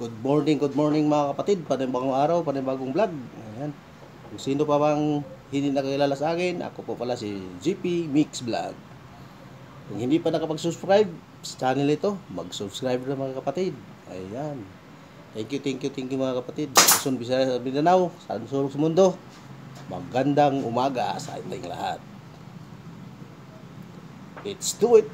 Good morning mga kapatid. Panibagong araw, panibagong vlog. Ayan. Kung sino pa bang hindi nakakilala sa akin, ako po pala si GP Mix Vlog. Kung hindi pa nakapag-subscribe sa channel ito, mag-subscribe na mga kapatid. Ayan. Thank you mga kapatid. Luzon, Visayas at Mindanao, sa sulok sa mundo. Magandang umaga sa ating lahat. Let's do it!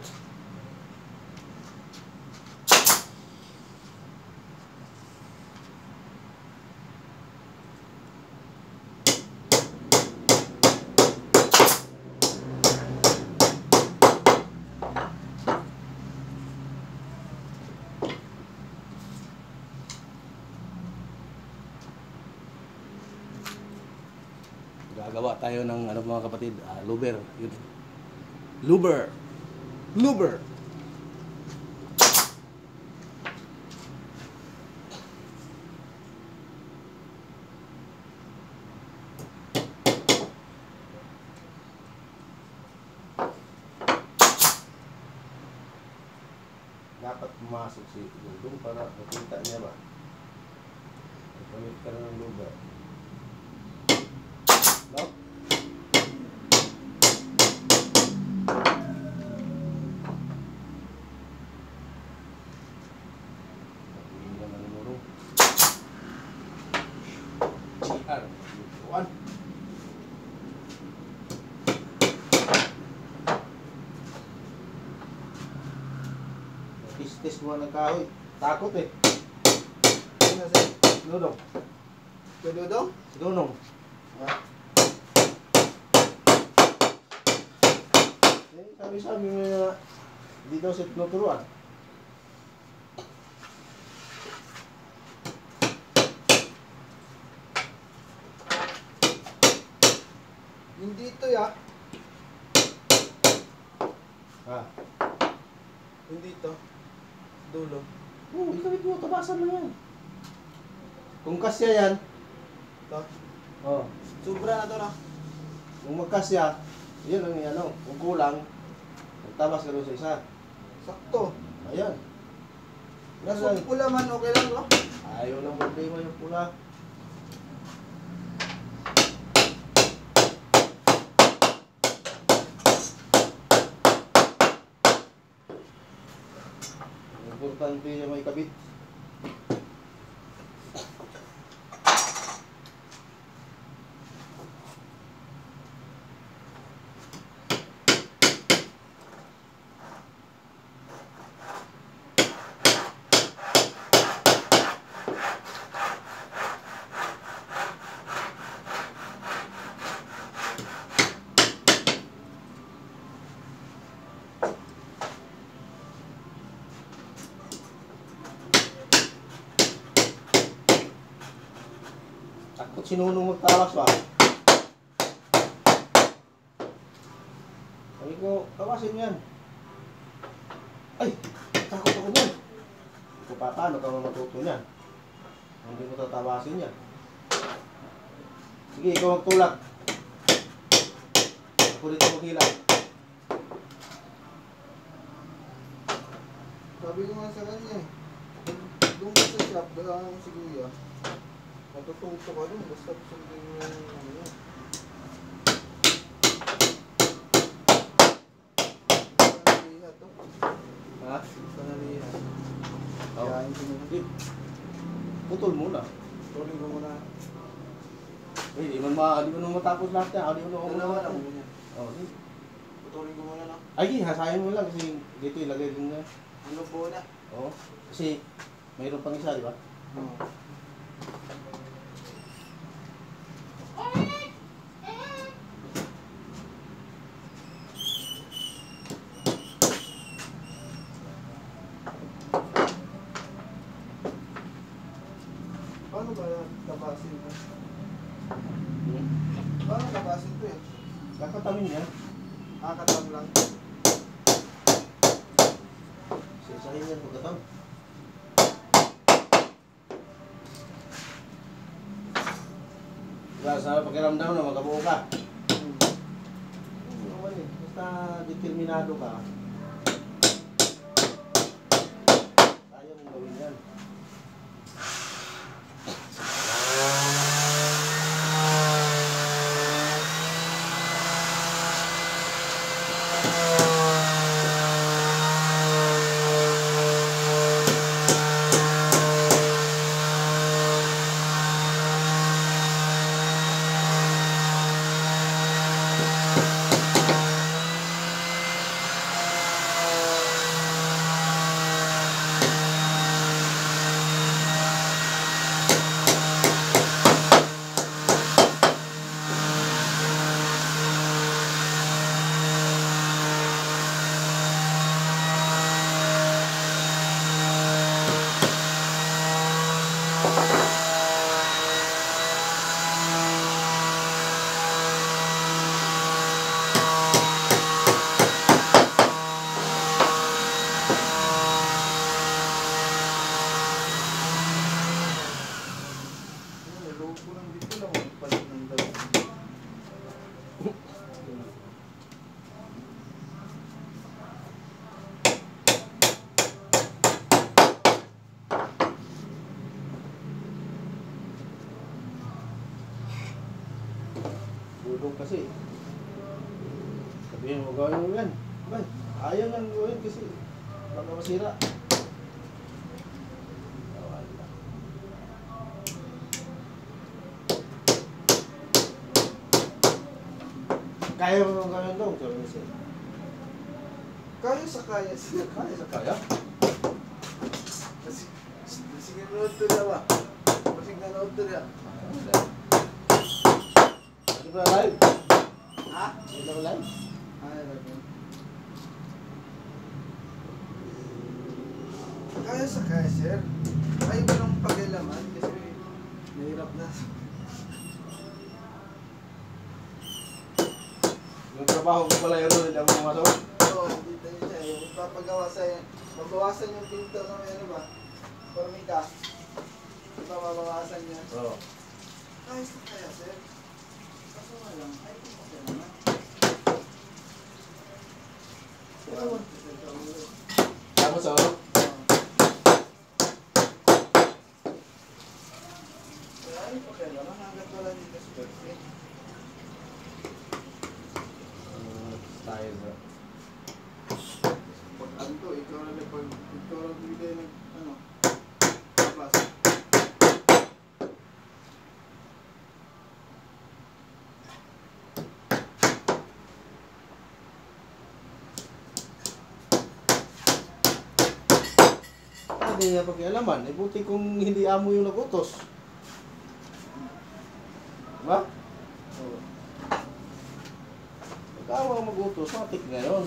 Gagawa tayo ng ano mga kapatid, luber. Yun. Luber. Dapat pumasok si Dudong para makita niya ba. Pagkamit ka na ng luber. No? Tis mo ng kahoy. Takot eh. Sino si Dudong? Si Dudong? Si Dudong. Sabi mo na dito sa tinuturuan. Hindi ito ya. Hindi ito. Dulo. Oo, ikawit mo. Tabasan mo yan. Kung kasya yan. Ito. Oo. Sobra na ito na. Kung magkasya, yun ang ano. Kung kulang, magtabas ka doon sa isa. Sakto. Ayan. Kung pula man, okay lang no? Ayaw lang problema yung pula. Importante yung may kabit. Takot sinunong magtawas ba? Sabi ko, tawasin mo yan. Ay! Takot ako niyan. Ito pa, paano ka matuto niyan? Hindi mo tatawasin yan. Sige, ikaw magtulak. Ako dito maghilang. Sabi ko nga sa kanya eh. Doon ka sa shop, dala mo si Kuya. Matututo ka doon, basta sundin mo yung ano yan. Sanaliha to. Ha? Sanaliha. Oo. Kain ko muna. Hindi. Putol muna. Tuloy ko muna. Di mo matapos lahat yan. Di mo Dalawa lang muna. Oo. Putulin ko muna no. Ay, hasayin mo lang kasi dito ilagay din na. Ano po na? Oo. Kasi mayroon pang isa, di ba? Oo. Paano ba tapasin mo? Paano tapasin to eh? Kakatamin niya. Kakatam lang. Sisahin yan pagkataw. Sa pakiramdam na magkabuo ka. Basta determinado ka. Kaya mong gawin yan. ko lang dito lang magpalit ng dalawa. Budong kasi. Sabihin mo, gawin mo yan. Bay, ayaw nang gawin kasi baka masira. Wala. Kaya mo nang gawin doon, sabi niya. Kaya sa kaya sir. Kaya sa kaya? Kasi nanood to na ba? Kasi nanood to na. Hindi ba live? Ha? Hindi ba live? Ay, okay. Kaya sa kaya sir. Ayaw ko lang pagilaman kasi nahirap na. Yung trabaho ko pala yun, hindi ako pumasok. Oo, dito yun siya. Yung papagawa sa'yo, mabawasan yung pinto ng ano ba? Formika. Di ba mabawasan niya? Oo. Kaya sa kaya sir. Kaso nga lang, ayaw ko pagilaman. Tapos sa ulo? Kaya ayaw ko pagilaman hanggat wala dito sa birthday. Style bro. Pag ano to, ikaw na bigay ng ano, plus. Hindi niya pakialaman. Eh, buti kung hindi amo yung nagutos. Diba? Oo. Pag amo ang magutos, matik na yun.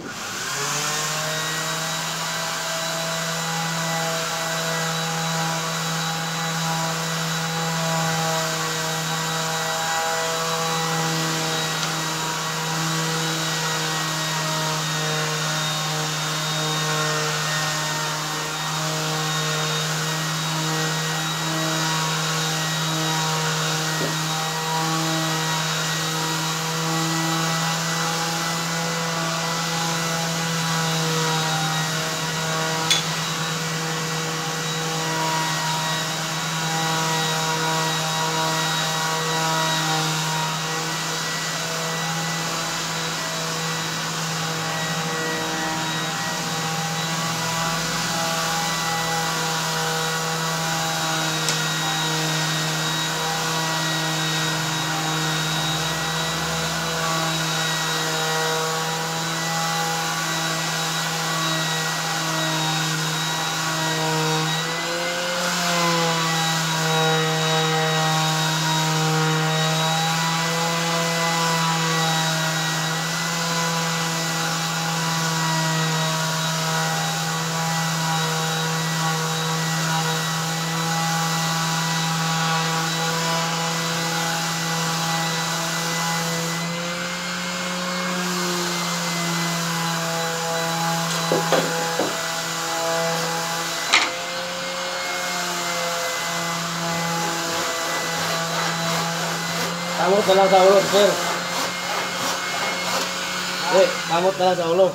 Kamot na lang sa ulo, sir. Eh, kamot na lang sa ulo.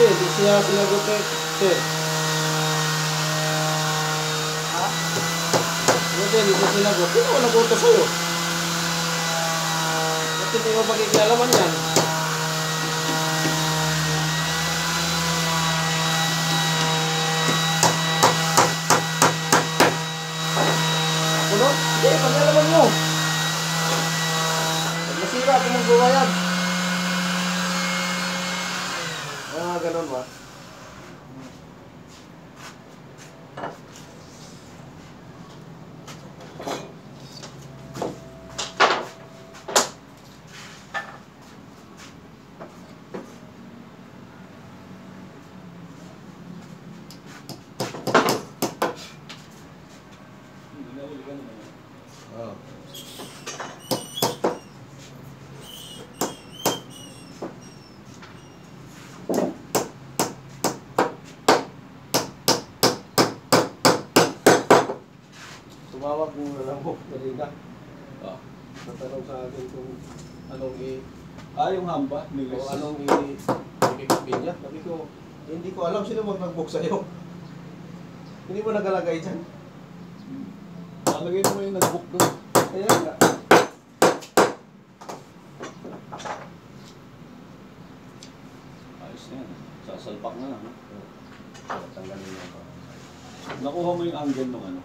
Hindi siya sinagot eh. Sir. yan, hindi mo sinagot. Sino ko nag-utos sa'yo? Ba't hindi mo pagkikialaman yan? Ako no? Hindi, pagkialaman mo. Pag nasira, ako magbabayad. Ganon ba? Oh. Tumawag mo na lang po, kanina. Natanong sa akin kung anong yung hamba, o nilis. anong ibigay niya. Sabi ko, hindi ko alam sino mag-nag-book sa'yo. Hindi mo nagalagay dyan. Nalagay mo yung nag-book doon. Kaya nga. Ayos na yan. Sasalpak na lang. Tanggalin mo ito. Nakuha mo yung angle ng ano,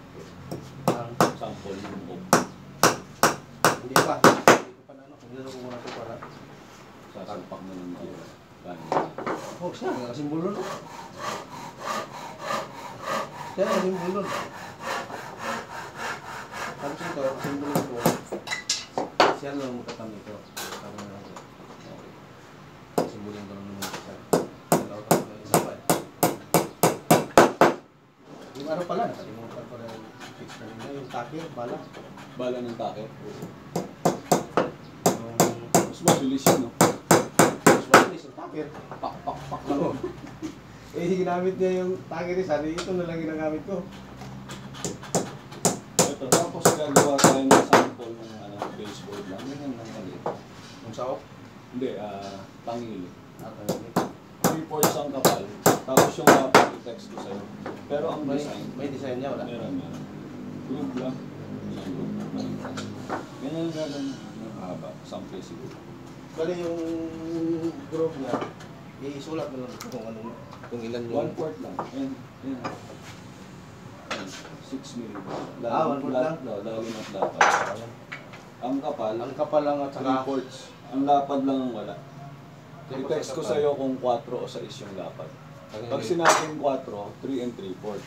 Ang sample ng book. Hindi pa. Hindi ko pa na ano. Nilaro ko muna ito para. Sasalpak na lang yung kanin. Oh, siya. Nakasimbolo no? Siya, nakasimbolo. Tapos ito, nakasimbolo ko. Siya lang magkatami ito. Kami na lang ito. Okay. Nakasimbolo ko lang naman siya. Dalaw ka na isa pa eh. Yung ano pala, nakalimutan ko na yung fix na nila. Yung takir, bala. Bala ng takip. Yung Mas mabilis yun, no? mas mabilis yung takir. Pak, pak, pak lang. Oh. Eh, ginamit niya yung takir isa. Ito na lang ginagamit ko. Ito, tapos gagawa tayo ng sample ng ano, baseboard lang. Ganyan lang maliit. Yung saok. Hindi, tangili. At ano, 3/4 ang kapal. Tapos yung kapal, i-text ko sa'yo. Pero ang design, may design niya, wala? meron. Group lang. Ganyan lang ganun. Haba, sample siguro. Bali yung group niya, isulat mo lang kung ano, kung ilan yung... 1/4 lang. And, yan. 6 mm. 1/4 lang? Lalim at lapad. Ang kapal, Ang kapal lang at saka... 3/4. Ang lapad lang ang wala. I-text ko sa'yo kung 4 o 6 yung lapad. Pag sinabing 4, 3 and 3/4.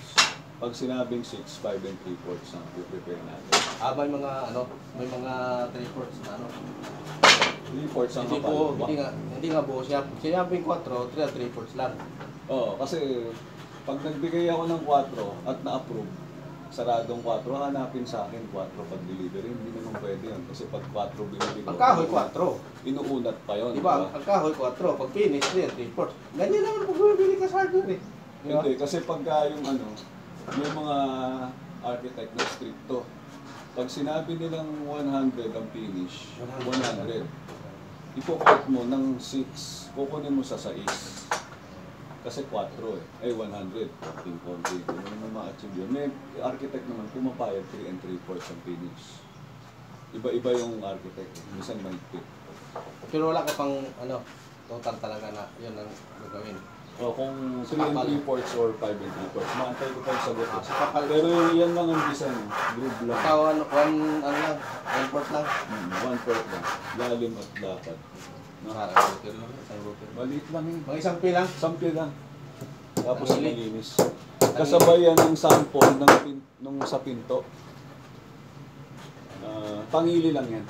Pag sinabing 6, 5 and 3/4 ang i-prepare natin. May mga ano, may mga 3/4 na ano. 3/4 ang Hindi kapal. buo, hindi nga buo siya. Sinabing 4, 3 at 3/4 lang. Oo, kasi pag nagbigay ako ng 4 at na-approve, saradong 4, hanapin sa akin 4 pag delivery. Hindi naman pwede yun. Kasi pag 4 binibigay Ang kahoy 4. inuunat pa yun. Di ba? Ang kahoy 4. Pag finish, 3 at 3/4. Ganyan naman pag bumibili ka sa hardware eh. Di ba? Hindi, kasi pagka yung ano, may mga architect na stricto. Pag sinabi nilang 100 ang finish, 100. Ipo-cut mo ng 6, kukunin mo sa 6. Kasi 4 eh. 100. Konti. Hindi mo ma-achieve yun. May architect naman pumapayag 3 and 3/4 ang finish. Iba-iba yung architect. Minsan mahigpit. Pero wala ka pang ano, total talaga na yun ang gagawin. O kung 3 and 3/4 or 5 and 3/4, maantay ko pa yung sagot. Sa kapal. Pero yan lang ang design. Groove lang. Ikaw, ano lang, 1/4 lang. 1/4 lang. Lalim at lapad. Parang router lang, isang router. Maliit lang yun. Mga isang pi lang. Sample lang. Tapos Ang hilig. malinis. Kasabay yan ng sample ng nung sa pinto. Pangili lang yan.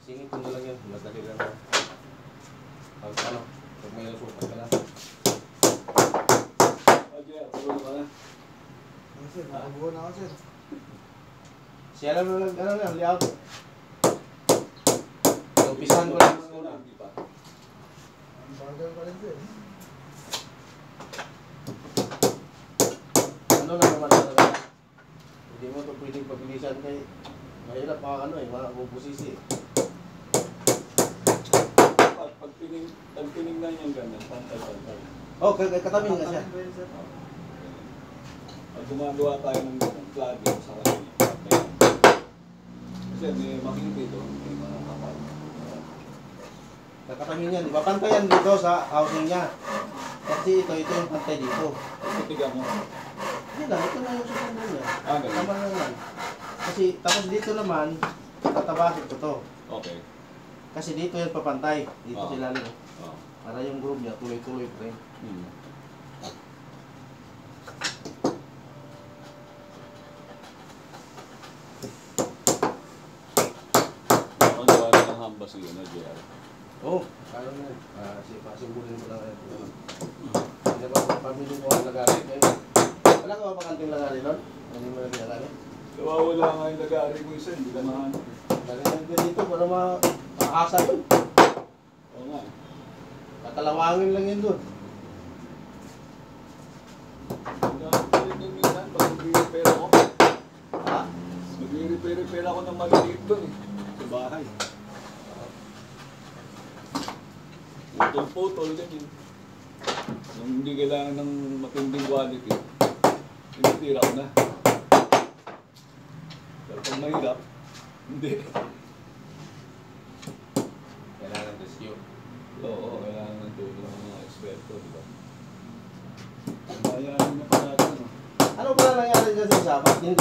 Singit ko na lang yan, madali lang. Pag ano, pag may nasukat ka lang. Ajay, tulong ka na. Sir, nakabuo na ako, sir. Siya lang lang, ano lang, layout. Umpisahan ko lang muna. Hindi pa. Ang bagal pa rin, sir. Ano lang naman talaga. Hindi mo ito pwedeng pabilisan kay mahirap mga ano eh, mga bubusisi eh. Pag tinignan yung ganyan, pantay-pantay. Oh, katabi nga siya. Pwede, sir. Pag gumagawa tayo ng plugin sa kanila, kasi may makikita ito, may mga kapal. Nakatamin yan. Ipapantayan dito sa housing niya. Kasi ito yung pantay dito. Titigan mo. Hindi lang, ito na yung susunod niya. Ganun. Tama na yan. Kasi, tapos dito naman, tatabasin ko to. Okay. Kasi dito yan papantay. Dito Oo. sila rin. Oh. Para yung groove niya, tuloy-tuloy pa rin. Ang gawa na ng hamba si JR. Oo. Kaya na yan. Pasimbulin mo lang yan. Hindi ba kung pamilyo ko ang lagari? Wala ka ba pakanting lagari nun? Hindi mo lang lagari? Nawawala nga yung nag-aari ko isa, hindi ka mahanap. Lagyan ka dito para makakasa yun. Oo nga. Katalawangin lang yun doon. Doon minsan, pag nag-repair ako, Ha? nag-repair ako ng maliliit doon eh, sa bahay. Putol-putol ganyan. Nung hindi kailangan ng matinding quality, tinitira ko na. Pero pag mahirap, hindi. Kailangan rescue. Oo, kailangan ng tulong ng mga eksperto, di ba? Bayanin na pa natin, no? Ano pala nangyari dyan sa usapan? Hindi.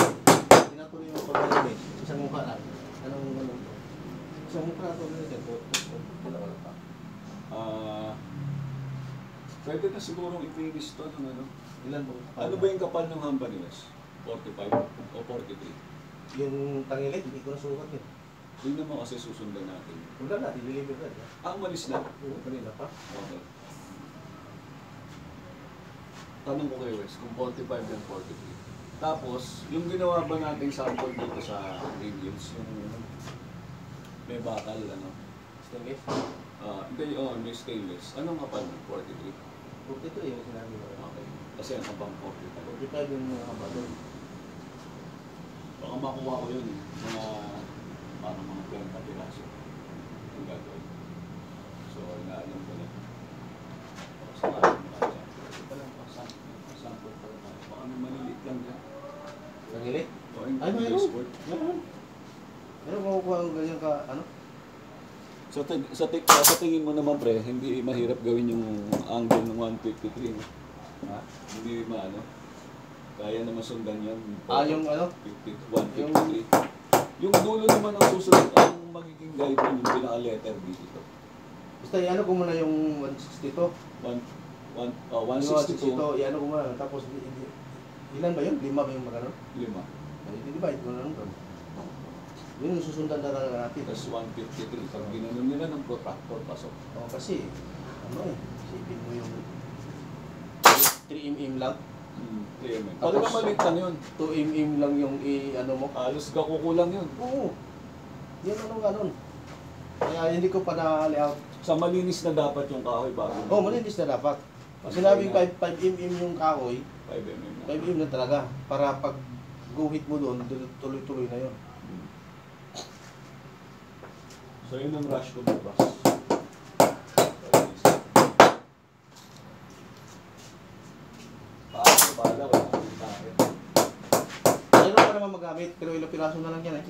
Tinatuloy mo pa ba yun eh? Isang mukha lang. Anong ganun po? Isang mukha na tuloy dyan. Wala pa. Pwede na sigurong i-finish to ng ano. Ilan po? Ano ba yung kapal ng hamba ni Wes? 45 o 43? Yung tangilit, hindi ko nasukat yun. Hindi naman kasi susundan natin. Wala na, dililigod na. Umalis na. Oo, kanina pa. Okay. Tanong ko kay Wes, kung 45 yan 43. Tapos, yung ginawa ba nating sample dito sa reviews, yung may bakal, ano? Stainless? Hindi, may stainless. Anong kapal mo? 43? 42 yung sinabi mo. Okay. Kasi ang kapang 45. 45 yung mga kabalo. Baka makuha ko yun eh. Parang mga 30 piraso. Ang gagawin. So, inaalam ko na. Sa akin, ito lang pa, sample pa lang. Baka may maliliit lang dyan. Tangilit? O, yung Ay, mayroon. baseboard. Meron. Meron makukuha ang ganyan ka, ano? Sa tingin mo naman pre, hindi mahirap gawin yung angle ng 153. No? Ha? Hindi maano. Kaya naman sundan yan. Yung ano? 153. Yung dulo naman ang susunod, ang magiging guide mo yung pinaka-letter B dito. Basta i-ano ko muna yung 162. 162. I-ano ko muna. Tapos, ilan ba yun? 5 ba yung magano? 5. Divide ko na lang doon. Yun yung susundan na lang natin. Tapos 153. Pag ginanon nila ng protractor, pasok. Oo, kasi, ano eh, isipin mo yung 3mm lang. 3 mm. Tapos, Talaga maliit lang yun. 2mm lang yung i-ano mo. Halos kakukulang yun. Oo. Yan ano ganun. Kaya hindi ko pa na-layout. Sa malinis na dapat yung kahoy bago. Oo, malinis na dapat. Pag sinabing 5mm yung kahoy, 5 mm na. 5mm na talaga. Para pag guhit mo doon, tuloy-tuloy na yun. So yun ang rush ko bukas. Paano wala akong tayo. Mayroon pa naman magamit, pero ilang piraso na lang yan eh.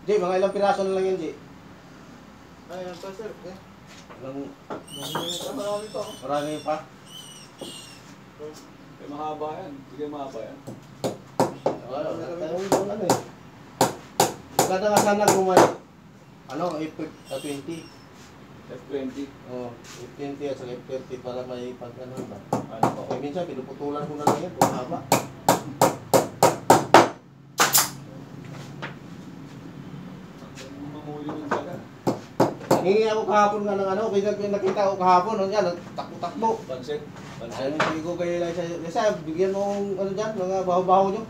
Jay, mga ilang piraso na lang yan, Jay. Ay, yan pa sir. Eh, Ilang, marami pa ako. marami pa. Eh mahaba yan. Sige mahaba yan. Tayo yung ano eh. Maganda nga sana kung may, ano, F20. F20. Oh, F20 at saka F30 para may pag ano ba. Ano pa? Okay, minsan pinuputulan ko na lang yan kung haba. Mamuli ng baga. Nangingi ako kahapon nga ng ano, kaya nakita ko kahapon, ano yan, takbo-takbo. Pansit. Ayaw Pansit. hindi ko kayo lang sa bigyan mo ng ano dyan, mga baho-baho nyo.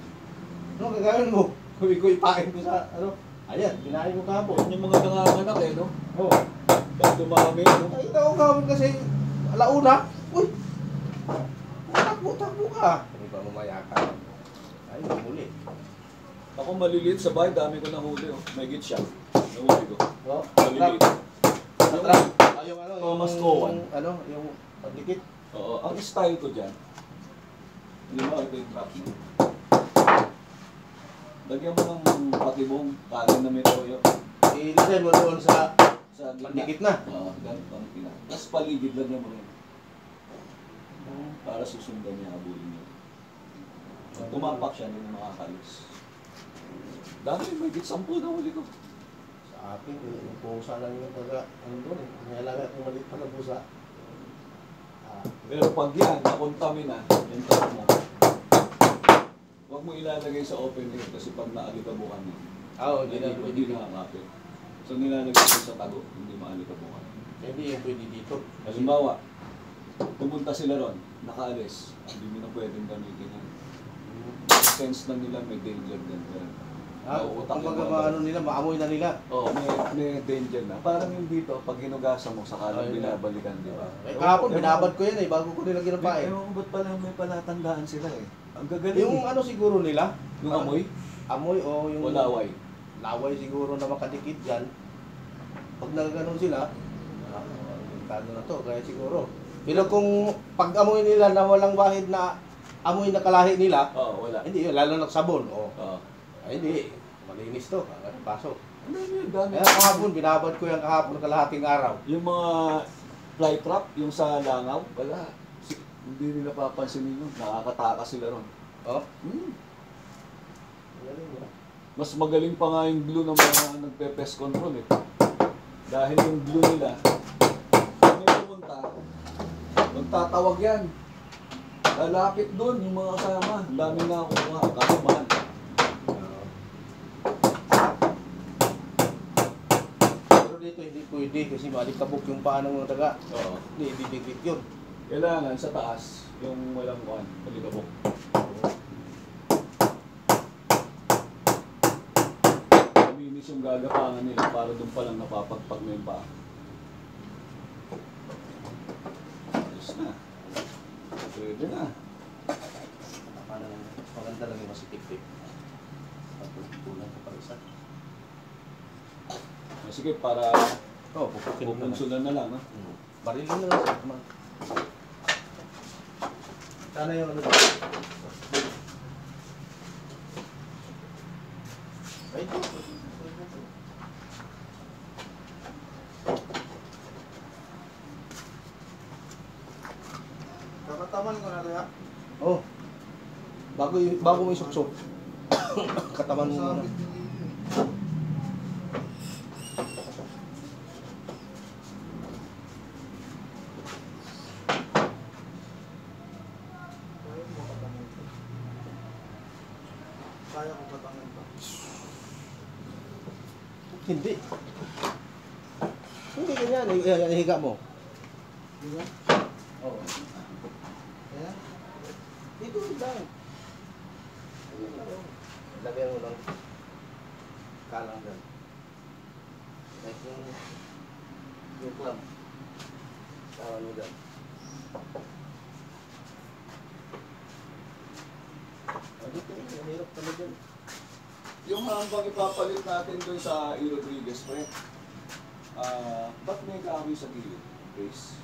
Ano gagawin mo? Kuwi ko ipain ko sa ano. Ayan, kinain ko kahapon. Yung mga nanganganak eh, no? Oh. Pag dumami, no? Nakita ko kahapon kasi alauna. Uy! Takbo-takbo ka. Ano ba mamaya ka? Ay, muli. Ako maliliit sa bahay, dami ko nahuli, oh. May git siya. Nahuli ko. Oh, Maliliit. trap. Yung ano, Thomas yung, Cowan. ano, yung pagdikit. Oo, ang style ko dyan, hindi mo ito yung trap mo. Lagyan mo ng patibong, kanin na may toyo. Ilagay mo doon sa Sa pandikit na. Oo, ganito ang pina. Tapos paligid lang niya mo rin. Para susundan niya, abulin niya. Pag tumapak siya, hindi na makakalis. Dami, may git 10 na huli ko. Sa akin, yung pusa lang yung taga, ano doon eh. Kailangan kung maliit pa na pusa. Pero pag yan, nakontamin na, yung truck mo, huwag mo ilalagay sa open air kasi pag naalikabukan niya, hindi nakakapit. So nilalagay ko sa tago, hindi maalikabukan. Hindi yung pwede dito. Halimbawa, pumunta sila ron, nakaalis, hindi mo na pwedeng gamitin yan. Sense na nila may danger din. Kumbaga ano nila, maamoy na nila. Oo, may danger na. Parang yung dito, pag hinugasan mo, sakalang binabalikan, di ba? Kahapon, binabad ko yan eh, bago ko nila ginapain. Ewan ko ba't pala may palatandaan sila eh. Ang gagaling. Yung ano siguro nila? Yung amoy? Amoy o yung... O laway? Laway siguro na makadikit dyan. Pag nagaganon sila, kano na to, kaya siguro. Pero kung pag-amoy nila na walang bahid na amoy na kalahi nila, Oo, wala. hindi yun, lalo na sabon. Oo. Ay, hindi, malinis to, pasok. Ano yun, dami. Kaya kahapon, binabad ko yung kahapon kalahating araw. Yung mga fly trap, yung sa langaw, wala. Hindi nila papansinin yun. Nakakatakas sila ron. Oh? Mas magaling pa nga yung glue ng mga nagpe-pest control eh. Dahil yung glue nila, kung may pumunta, magtatawag yan. Lalapit doon yung mga kasama. Ang dami na kukuha. Kasi mahal. Pero dito hindi pwede kasi malikabok yung paa ng mga taga. Oo. Hindi, didikit yun. Kailangan sa taas, yung walang kuhan, palikabok. Maminis yung gagapangan nila para doon pa lang napapagpag na yung paa. Ayos na. Pwede na. Maganda lang yung masikip-tip. Pagputulan ko pa isa. Sige, para Oo, pupukin mo na. pupunsulan na lang. No? Baril mo na lang sa mga. Sana yung ano dito? Ay, ito. Kakataman ko na kaya. Oh. Bago mo isuksok. Kataman mo muna. Sabit din yun. Kaya mo katangan to. Kaya ko katangan to. Hindi. Hindi ganyan. Higa mo. Di ba? Oo. Kaya? Dito lang. Lagyan mo lang kalang dyan. Like yung club. Kawan mo dyan. Dito yun, mahirap talaga dyan. Yung hanggang ipapalit natin doon sa E. Rodriguez, pre. Ba't may kahoy sa gilid? Base.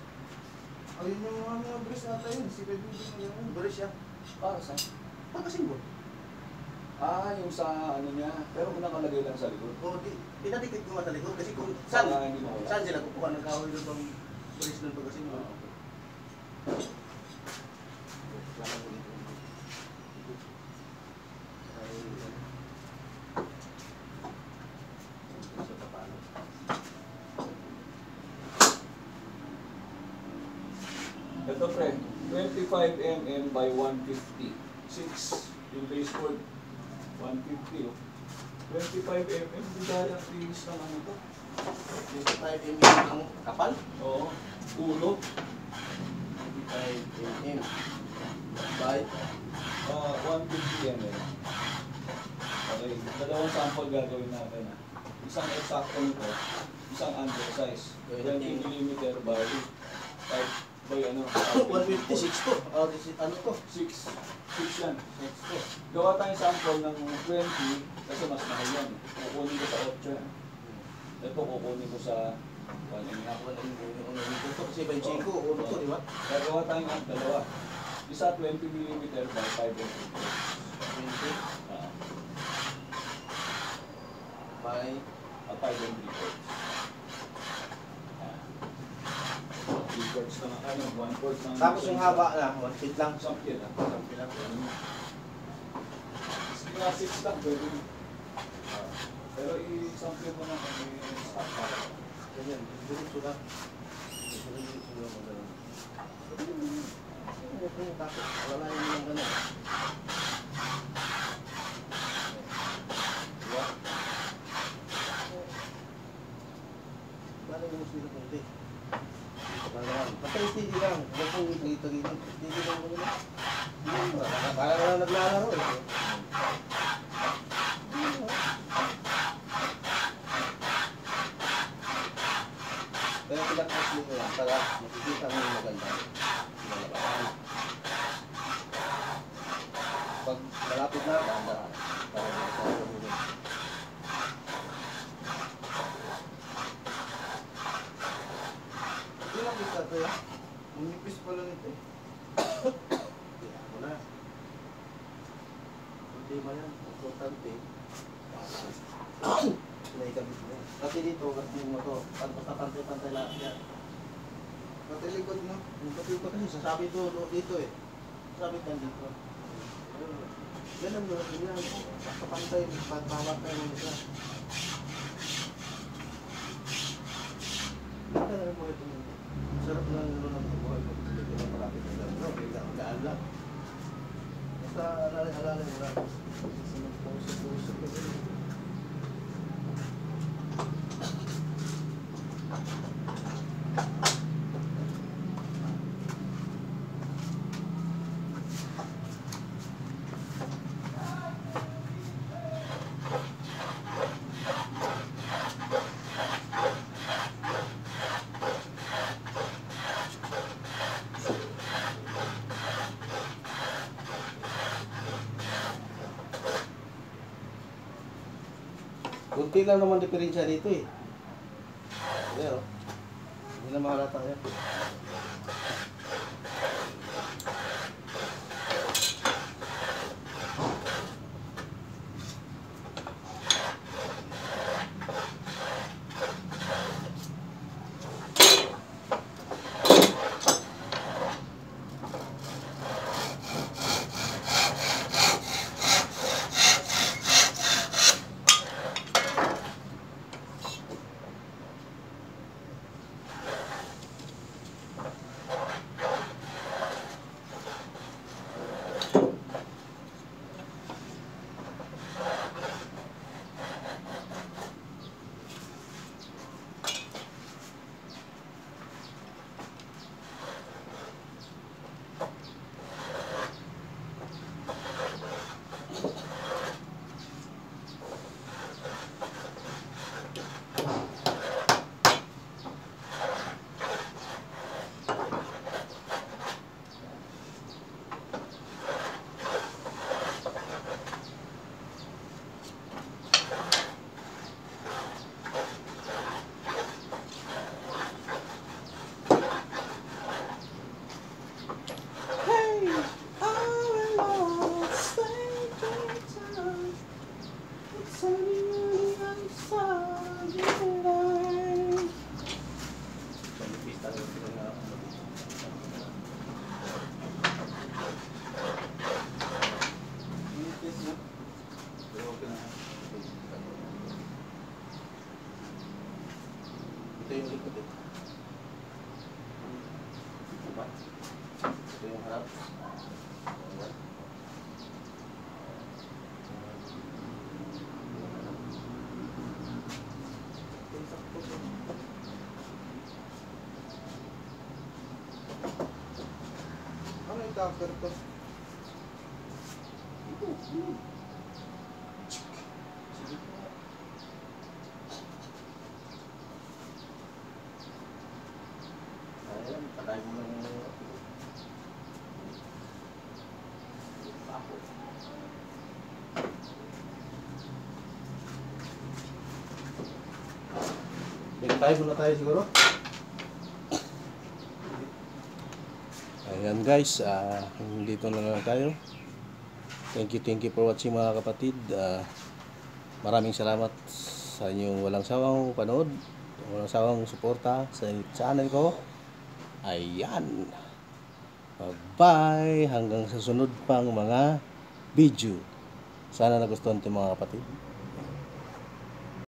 Ayun yung mga brace nata yun. Si Pedro din yun. Baris siya. Para sa? Pagkasimbol. Yung sa ano niya. Pero kung nakalagay lang sa likod. O, pinadikit ko nga sa likod kasi kung Para hindi mawala. saan sila kukuha ng kahoy doon bang baris doon pagkasimbol. Ito pre, 25 mm by 150. 6 yung baseboard. 150 oh. 25 mm, hindi dahil ang finish ng ano to. 25 mm ang kapal. Oo. Ulo. 25 mm by 150 mm. Okay, dalawang sample gagawin natin. Isang eksakto nito, isang undersize. 20 mm by 5 by ano? 156 to. Ano to? 6 yan. 6 to. Gawa tayong sample ng 20 kasi mas mahal yan. Kukunin ko sa 8 yan. Ito kukunin ko sa 1.5. Kasi 25 ulo to, di ba? Gagawa tayong dalawa. Isa 20 mm by 5 and 20. May 5 and 3 quarts. 3 quarts na ano, 1 quart na. tapos yung haba na, 1 feet lang. Sample lang. Sample lang. Sige nga, 6 lang, pwede. Pero i-sample mo na kami sa para. Ganyan, diretso lang. Diretso lang mo ganun. Tapos wala yung mga ganun. Diba? Bala yung sila kunti. Basta steady lang. Huwag kong gito-gito. Steady lang mo nila. Parang lang naglalaro eh. Kaya pinag-ask mo ko lang para makikita mo yung maganda. Pag malapit na, dahan-dahan. Para makikita mo yun. Hindi lang kita ito ya. Umipis pala nito eh. Kaya mo na. Hindi ba yan? Importante. Naikabit mo yan. Kasi dito, kasi mo to, basta pantay-pantay lahat yan. Pati likod no. Yung pati ko kasi sasabi dito eh. Sasabi ka dito. Ganun mo natin yan. Basta pantay, pantay mo siya. Basta na mo ito. Sarap na ng buhay ko. Hindi na malapit na lang. Okay, gaan lang. Basta alalay mo lang. Basta nagpusok-pusok ka din. Kunti lang naman diferensya dito eh. Pero, hindi na mahalata yan. Ito yung likod eh. Diba? Ito yung harap. Ayan. Ano yung tupper to? Ayan, patay mo lang yung ako. Tayo muna tayo siguro. Ayan guys, dito na lang tayo. Thank you for watching mga kapatid. Maraming salamat sa inyong walang sawang panood, walang sawang suporta sa channel ko. Ayan. Bye-bye. Hanggang sa sunod pang mga video. Sana nagustuhan ito mga kapatid.